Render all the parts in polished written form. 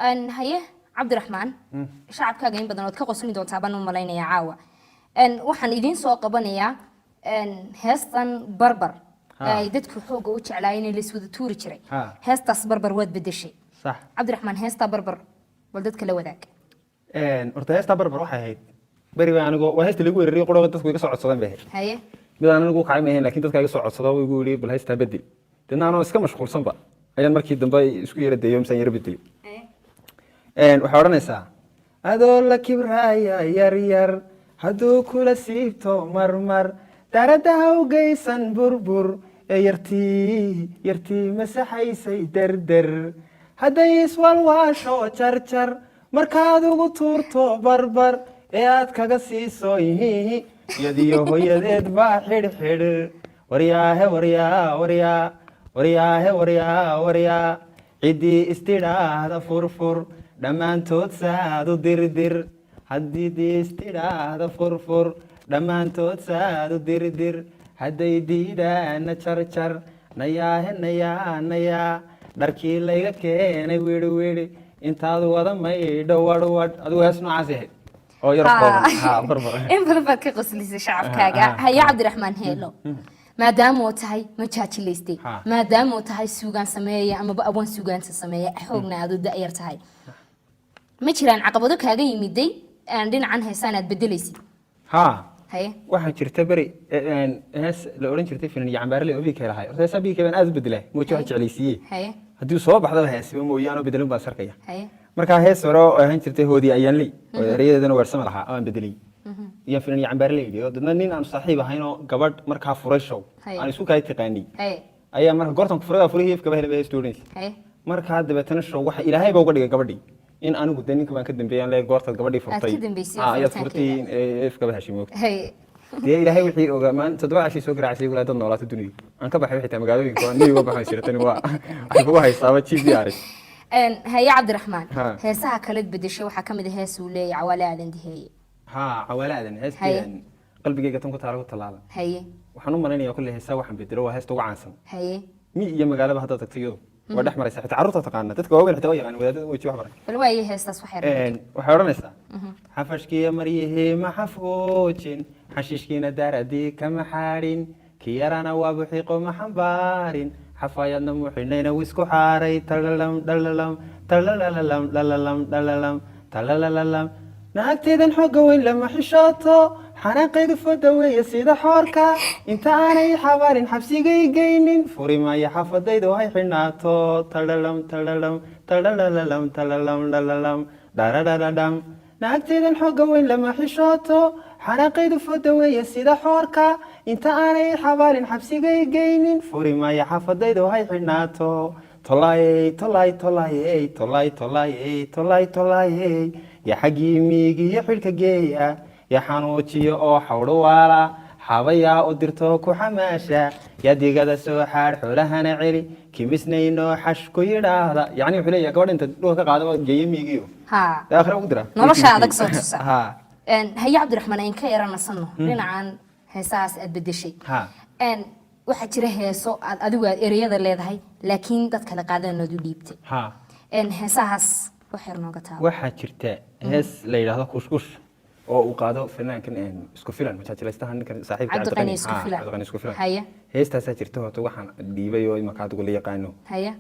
ان هي عبد الرحمن شعبka in badan oo ka qosli doontaa baan u maleynaya caawa ان waxaan idin soo qabanaya ان heestan barbar ay dadku xoog u jeclaayeen la iswada tuuri jiray heestas barbar wad bedeshay صح عبد الرحمن heesta barbar wal dadka la wadaag horta heesta barbar waxay ahayd bari baa anigu waa heesta lagu weerariyay qodobka dadku iga soo codsadeen bay ahayd haye mid aan anigu qaacay maahayn laakiin dadka iga soo codsado way igu yiri bal heesta bedel dadna anoo iska mashquulsan ba ayaan markii dambe isku yara dayo misan yara bedel waxa oranaysaa adoo la kibraya yar yar haduu kula siibto marmar daradaha u geysan burbur yartii masaxaysay derder hadday iswalwaasho jarjar markaad ugu tuurto barbar ee aad kaga siiso yadiyo hooyadeed baa xidhxidh waryaa ciddii istidhaahda furfur dhammaantood saadu dirdir haddii istidhaahda furfur dhammaantood saadu dirdir hadday diidaana jarjar nayaa dharkii layga keenay wiidhi intaad wada maydho wadhwadh adigu hees noocaas ahayd oo yar barbar in badan baad ka qoslisay shacabkaaga haye cabdiraxmaan heelo maadaama uu tahay majaajilaystay maadaama uu tahay suugaan sameeya ama abwan suugaanta sameeya xoogna aad u da'yar tahay ma jiraan caqabado kaaga yimiday aan dhinacan heesaan aad bedelaysid haye waxaa jirta bari hees la oran jirtay finan yacambaarle oo bii kale ahay horta heesaa bii kale aad u bedelay mooji wax jeclaysiiyey haye haddii soo baxdaba heesiba mooyaane oo bedelin baa sarkaya haye markaa hees hore oo ahaan jirtay hoodii ayaanley oo erayadeedana weersama lahaa aan bedelay iyo finan yacambaarle iyo dadna nin aan saaxiib ahayn oo gabadh markaa furay show aan isku kay taqaanay ayaa markaa goortan ku furay furihii ifka bahla bay students markaa dabeetana show waxa ilaahay baa uga dhigay gabadhii in anigu ninka baan ka dambeeyaan leey goorta gabadhii furtay ayaad furtay ifka bahashii moogtay dee ilaahay wixii ogaa maan 7 cashii soo garaacay walaal dad noolaata dunida aan ka baxay wixii magaalooyinka aan niyo baxay shirtani waa ay ugu haysaaba GPR haye cabdiraxmaan heesaha kala bedeshay waxa kamid ah hees uu leeyahay cawaale aadan diheeye cawaale aadan heesteen qalbigayga tan ku taalo talaala haye waxaan u maleynayaa kulli heesaa waxaan bedelo waa heesta ugu caansan haye mi iyo magaalada hadda tagtayo waa dhex maraysa xitaa carruurta taqaana dadka waaweyn xitaa way yaqaan wadaadada way wax baray bal waa heestaas waxay oranaysaa xafashkiya maryahe ma xafoojin xashiishkiina daaradii kama xaadhin kiyarana waa buxiiqo ma xambaarin xafaayadna muuxinayna wisku xaaray talalalam naagteedan xooga weyn lama xishooto xanaaqaydu foda weeye sida xoorka inta aanay xabaarin xabsigay geynin furi maayo xafadaydu hay xidhnaato dharadhadham naagteedan xooga weyn lama xishooto xanaaqaydu foda weeye sida xoorka inta aanay xabaarin xabsigay geynin furi maayo xafadaydu hay xidhnaato tolay ya xaggii miigiyo xidhka geeya ya xanuujiyo oo xawdho waala xabayaa u dirto ku xamaasha ya digada soo xaadh xoolahana celi kimisnayno xash ku yidhaahda yacni wuxuu leeyahay gabadha inta dhulka ka qaada geeyo miigiyo aakhira ugu dira nolosha adag soo tusa haye cabdiraxmaan aan ka yaranasano dhinacan heesahaas aad bedeshay waxaa jira heeso aad adigu aad ereyada leedahay laakiin dad kale qaadanaad u dhiibtay heesahaas waxaa jirta hees la yidhaahdo kushkush oo uu qaado fanaankan isku filan majaajilaystaha ninkan saaxiibka cabdiqani isku filan heestaasaa jirta horta waxaan dhiibay oo imaka adigu la yaqaano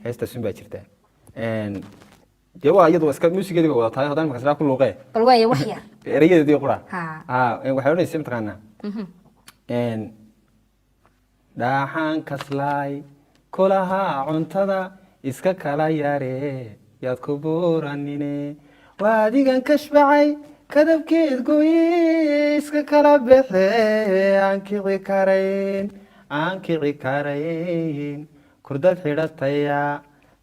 heestaasun baa jirta dee waa iyadu iska muusigeedii ba wada tahay haddana imaka sidaa ku luuqee bal waaya wax yar erayadeedii qura waxay odhanaysa mataqaanaa dhaaxaan kaslaay kulahaa cuntada iska kala yaree yaad ku buuranine waa adigan kashbacay kadabkeed gooye iska kala baxe aan kici karayn kurdad xidhataya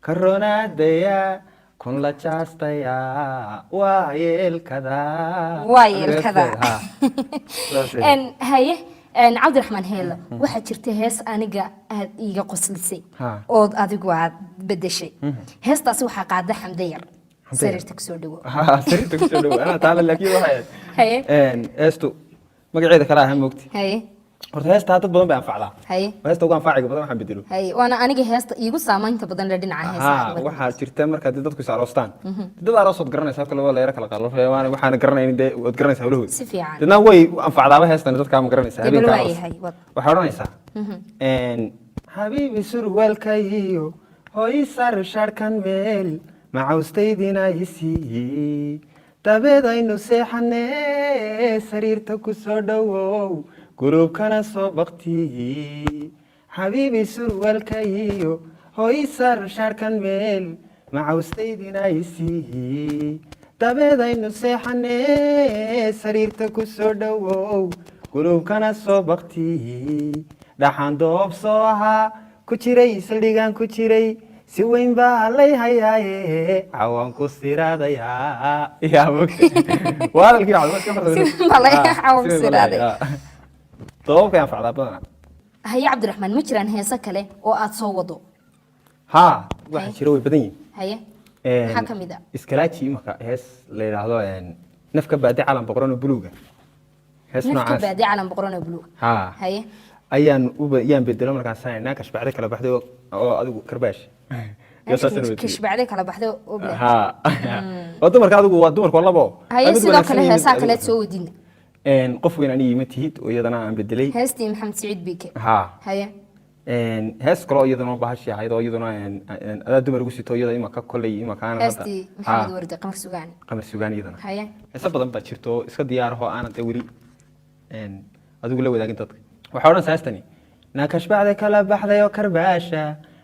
karonaadaya kun la jaastaya waa yeelkada haye cabdiraxmaan heelo waxaa jirta hees aniga aad iiga qoslisay ood adigu aad bedeshay heestaasi waxaa qaada xamde yar sariirta kusoo dhawo sariirta kusoo dhawo anaa taala laakiin waxay heestu magaceeda kala aha moogti horta heesta dad badan bay anfacdaa haye heesta ugu anfaciga badan waxaan bedelo haye waana aniga heesta iigu saamaynta badan la dhinaca heesaha waxaa jirta marka dadku is aroostaan dad aroosood garanaysa kale waa leeyahay kala qalafay waxaan garanaynin de wad garanaysaa hawlahooda si fiican dadna way anfacdaaba heestan dadka ma garanaysaa habeenka waxa oranaysaa habibi surwaalkayo hooy sar sharkan meel macawstaydina isii dabeedaynu seexanee sariirta ku soo dhowow gurubkana soo baktiyi habibi surwaalkayo hooy sar sharkan meel macawstaydina isii dabeedaynu seexanee sariirta ku soo dhowow gurubkana soo baktiyi dhaxan doob soo ahaa ku jiray saldhigaan ku jiray si weyn baa lay hayaaye cawaan ku siraadayaa yaa mogta walaalkii doobabka anfacdaa badana haye cabdiraxmaan ma jiraan heeso kale oo aad soo wado haa waxa jira way badan yihiin haye maxaa ka mid ah iskalaaji imaka hees la yidhaahdo nafka baadi calan boqorano buluuga hees noocaas nafka baadi calan boqorano buluuga haa haye ayaan bedelo markaan sanayna kashbacday kala baxday oo adigu karbaash kashbacday kala baxday oo bla oo dumarka adigu waa dumarka labo haye sidoo kale heesaa kale soo wadina qof weyn aniga ma tihid oo iyadana aan bedelay heestii maxamed saciid biike haa haye hees kale oo iyadana bahashi ahayd oo iyadana adaa dumar ugu sito iyada imaka kolley imaka aan heestii maxamed wardi qamar sugaan iyadana haye heesa badan baa jirto iska diyaaraho aanad weli adigu la wadaagin dadka waxaa odhan saastani naakashbacday kala baxday oo karbaasha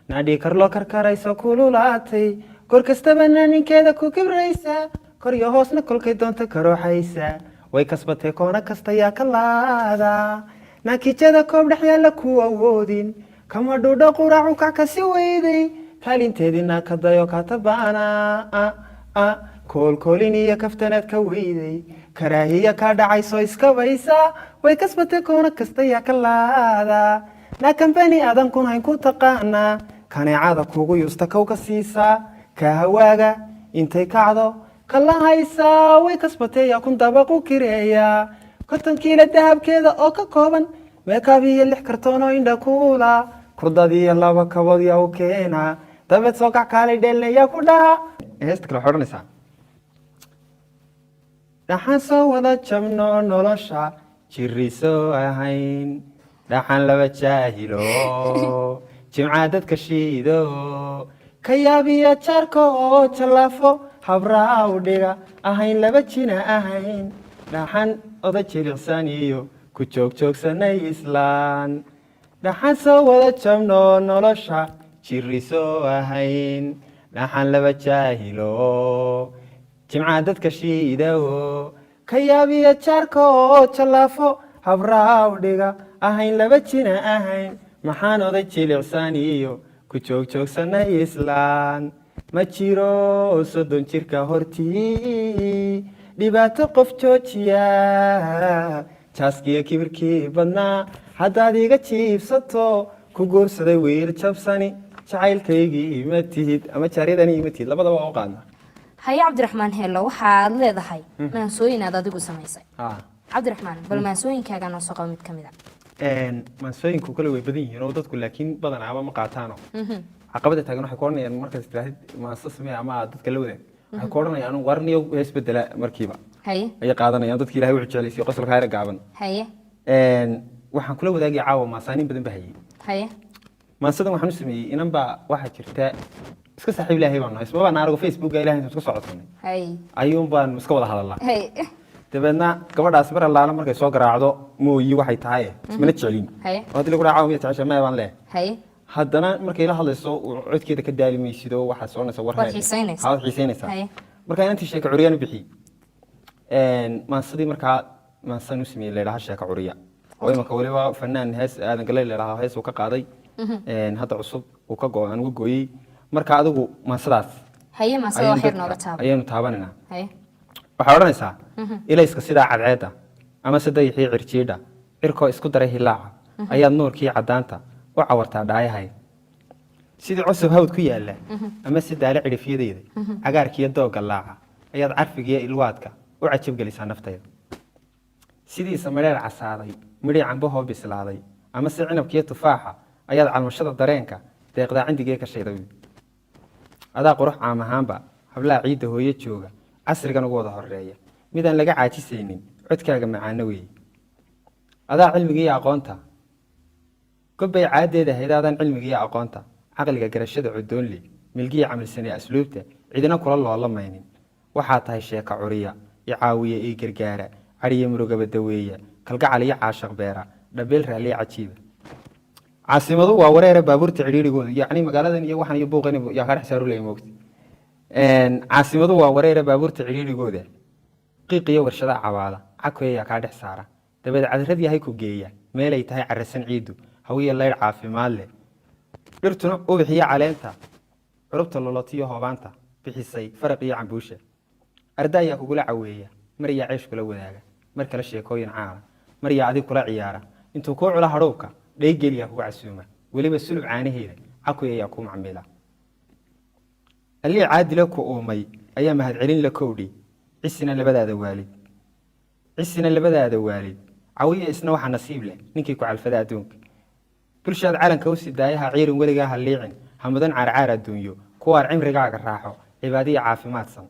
naadhii karloo karkarayso kululaatay kor kastaba ninkeeda ku kibraysa koryo hoosna kolkay doonta karooxaysa way kasbatay koona kasta yaa ka laada naakijada koob dhex yaalla ku awoodin kama dhudha quraacu kac kasi weyday kaalinteedii naakadayo katabaana koolkoolin iyo kaftanaad ka weyday karaahiya kaa dhacayso iskabaysa way kasbatay koona kasta yaa ka laada naakambani adan kun hayn ku taqaanaa kaneecada kugu yuusta kow ka siisaa ka hawaaga intay kacdo kala haysaa way kasbatay yaa kun dabaqu kireeyaa 50 kiilo dahabkeeda oo ka kooban meekaab iyo 6 kartoon oo indha kuula kurdadii 2 kabood yaa u keenaa dabeed soo kac kaalay dheelaya ku dhaha heesta kale xoranaysaa dhaxan soo wada jabno nolosha jiriso ahayn dhaxan laba jaahilo jimca dadka shiido ka yaabiya jaarka oo jalaafo habraa u dhiga ahayn laba jina ahayn dhaxan oda jilicsan iyo ku joogjoogsanay islaan dhaxan soo wada jabno nolosha jiriso ahayn dhaxan laba jaahilo jimca dadka shiido ka yaabiya jaarka oo jalaafo habraa u dhiga ahayn laba jina ahayn maxaan oday jilicsan iyo ku joogjoogsanay islaan ma jiro 30 jirka hortii dhibaato qof joojiya jaaskiya kibirkii badnaa haddaad iga jiibsato ku guursaday wiil jabsani jacaylkaygii ma tihid ama jaaryadani ma tihid labadaba oo qaadna haye cabdiraxmaan heelo waxaad leedahay maansooyin aad adigu samaysay cabdiraxmaan bal maansooyinkaaga noo soo qabo mid ka mid ah maansooyinku kale way badan yihiin oo dadku laakiin badanaaba ma qaataano caqabada taagan waxay ku odhanayaan markaas tiraahid maanso samee ama dadka la wadaag waxay ku odhanayaan warniyo hees bedela markiiba haye ayay qaadanayaan dadkii ilaahay wuxuu jeclaysiiyo qosolka hayra gaaban haye waxaan kula wadaagay caawa maasaanin badan baa hayay haye maansadan waxaan u sameeyey inan baa waxaa jirta iska saaxiib ilaahay baan nahay isma baan arago facebooka ilaahay intaan iska socotanay haye ayuun baan iska wada hadalnaa haye dabeedna gabadhaas mar allaala markay soo garaacdo mooyi waxay tahay ismana jecelin haye oo haddii lagu raaco miya jecesha ma baan leeyahay haye haddana markay la hadlayso codkeeda ka daali maysido waxaad soconaysa war waad xiisaynaysaa waad xiisaynaysaa haye markaa inantii sheeka curiyaan u bixiyey maansadii markaa maansan u sameeyey leedhaha sheeka curiya oo imanka weliba fanaan hees aadan galay leedhaha hees uu ka qaaday hadda cusub uu ka go-aan uga gooyey marka adigu maansadaas haye maasada wax yar nooga taabo ayaanu taabanayna haye waxaa odhanaysaa ilayska sidaa cadceedda ama se dayixii cirjiidha cirkoo isku daray hilaaca ayaad nuurkii caddaanta u cawartaa dhaayahay sidii cusub hawd ku yaalla ama si daale cidhifyadeeda cagaarkiiyo doogga laaca ayaad carfigiiyo ilwaadka u cajabgelisaa naftayda sidiisa madheer casaaday midhii cambahoo bislaaday ama si cinabkiyo tufaaxa ayaad calmashada dareenka deeqdaa cindigee ka shayday adaa qurux caam ahaanba hablaha ciidda hooyo jooga casrigan ugu wada horeeya midaan laga caajisaynin codkaaga macaano weeye adaa cilmiga iyo aqoonta gobbay caaddeeda haydaadan cilmiga iyo aqoonta caqliga garashada cudoonle milgiya camilsanee asluubta cidina kula loolamaynin waxaa tahay sheeka curiya i caawiya ii gargaara cariya murugaba daweeya kalgacal iyo caashaq beera dhabeel raalliya cajiiba caasimadu waa wareera baabuurta cidhiirigooda yacni magaaladan iyo waxan iyo buuqan yaa kaa dhex saarulaya moogta caasimadu waa wareera baabuurta cidhiirigooda qiiq iyo warshadaha cabaada cakoya yaa kaa dhex saara dabeed cadrad yahay ku geeya meelay tahay carasan ciiddu hawiya laydh caafimaad leh dhirtuna ubixiyo caleenta curubta lolotiyo hoobaanta bixisay faraq iyo cambuusha arda ayaa kugula caweeya mar yaa ceesh kula wadaaga mar kale sheekooyin caala mar yaa adig kula ciyaara intuu kuu cula hadhowka dhaygeliyaa kuga casuuma weliba sulub caanaheeda cakuy ayaa kuu macmiila allii caadila ku uumay ayaa mahadcelin la kowdhi cisina labadaada waalid cawiya isna waxaa nasiib leh ninkii ku calfada adduunka bulshaad calanka u sidaayaha ciirin weligaa ha liicin hamudan caarcaar adduunyo kuwaar cimrigaaga raaxo cibaadiya caafimaadsan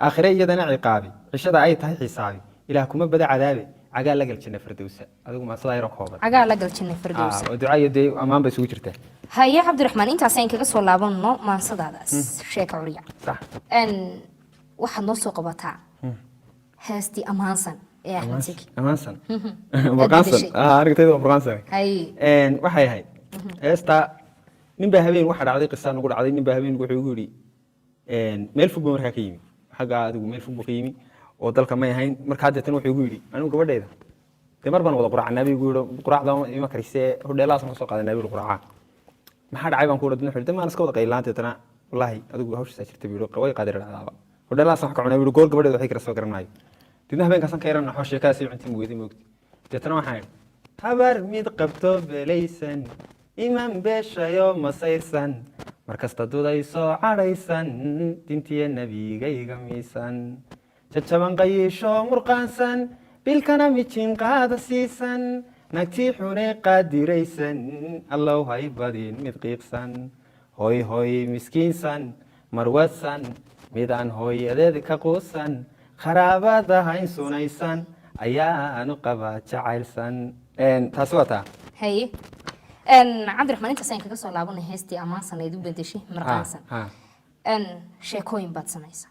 aakhire iyadana ciqaabi cishada ay tahay xisaabi ilaah kuma bada cadaabe cagaa la gal janna firdowsa adigu ma sidaa yaro kooban cagaa la gal janna firdowsa duca iyo dee ammaan bay isugu jirtaa haye cabdiraxmaan intaas ayaan kaga soo laabanno maansadaadaas sheeka curiya sax waxaad noo soo qabataa heestii ammaansan ee axmed seki ammaansan burqaansan aragtayda waa burqaansan waxay ahayd heestaa nin baa habeen waxa dhacday qisa nagu dhacday nin baa habeen wuxuu igu yidhi meel fog buu markaa ka yimi xagga adigu meel fog buu ka yimi oo dalka may ahayn markaa deetan wuxuu igu yidhi anigu gabadhayda dee mar baan wada quraacnaa buu igu yidhi quraacda ima karisee hodheelahaasaan kasoo qaadanaa buu quraacaa maxaa dhacay baan ku yidhi wuxuu dee maan iska wada qaylaan deetana wallaahi adigu hawshiisaa jirta buu yidhi way qaadir dhacdaaba hodheelahaasaan wax ka cunaa buu yidhi goor gabadhayda waxay kala soo garanaayo didna habeenkaasaan ka yaran naxo sheekadaas iyo cuntii mugeedi moogti deetana waxaan idhi habar mid qabto beelaysan iman beeshayo masayrsan markasta duday soo cadhaysan dintiya nebigayga miisan jajaban qayiisho murqaansan bilkana mijin qaada siisan nagtii xunay qaadiraysan allow hay badin mid qiiqsan hoy hoy miskiinsan marwadsan midaan hooyadeed ka quusan kharaabada hayn sunaysan ayaanu qabaa jacaylsan taasi waa taa haye cabdiraxmaan intaas ayaan kaga soo laabanay heestii ammaansan eed u bedeshay marqaansan sheekooyin baad samaysa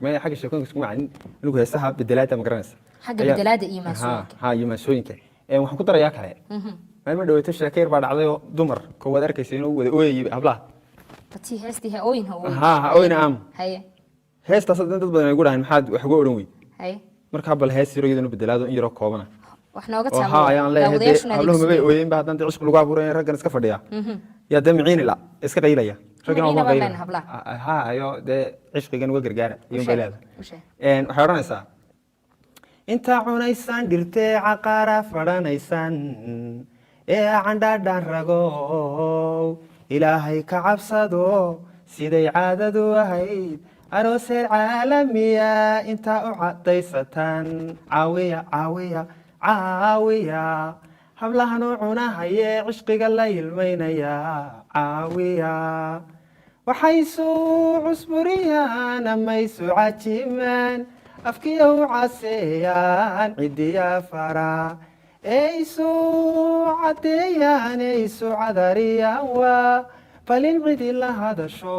maya xagga sheekooyinka isku macnin anigu heesaha bedelaada ma garanaysa xagga bedelaada iyo maansooyinka iyo maansooyinka waxaan ku darayaa kale maalma dhaweyto sheeko yar baa dhacday oo dumar koowaad arkaysa inuu wada ooyayay hablaha batii heestii ha-ooyin ha-ooyin aam haye heestaas dad badan ay gu dhahayn maxaad wax uga odhan wey haye markaa bal hees yaro iyadana bedelaado in yaroo koobana wax nooga ayaan leeyahay habluhu mabay ooyeenba haddaan dee cishku lagu abuuray raggan iska fadhiya yaa dee miciini la iska qaylaya raggan waa qaylaya ayo dee cishqigan uga gargaara iyo bayleeda waxay odhanaysaa intaa cunaysaan dhirtee caqaara fadhanaysaan ee candhaadhaan ragow ilaahay ka cabsado siday caadadu ahayd arooseed caalamiya intaa u cadaysataan caawiya hablahan u cunahaye cishqiga la ilmaynaya caawiya waxaysu cusburiyaan amaysu cajimaan afkiya u caseeyaan cidiya fara eysu cadeeyaan eysu cadariyaan waa balin cidi la hadasho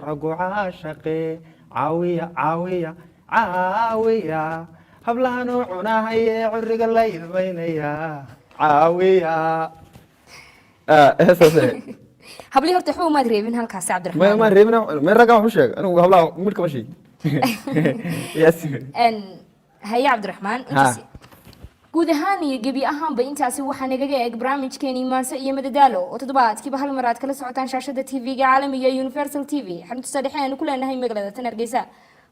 ragu caashaqe caawiya hablahan u cunahaye curiga la ilmaynaya caawiya hablii horta waxba umaad reebin halkaasi cabdiraxmaan ma reebin meel raggan wax u sheeg anigu hablaha midh kama sheegi haye cabdiraxmaan guud ahaan iyo gebi ahaanba intaasi waxaa nagaga eeg barnaamijkeenii maanse iyo madadaalo oo toddobaadkiiba hal mar aad kala socotaan shaashada tv-ga caalamiga universal t v xarunta saddexe aanu ku leenahay magaalada tan hargeysa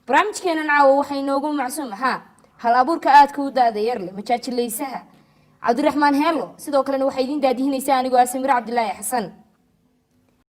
barnaamijkeenan caawa waxaa inoogu macsuum ahaa hal abuurka aadka u da-da yarle majaajilaysaha cabdiraxmaan heelo sidoo kalena waxaa idiin daadihinaysaa anigoo ah samir cabdilaahi xasan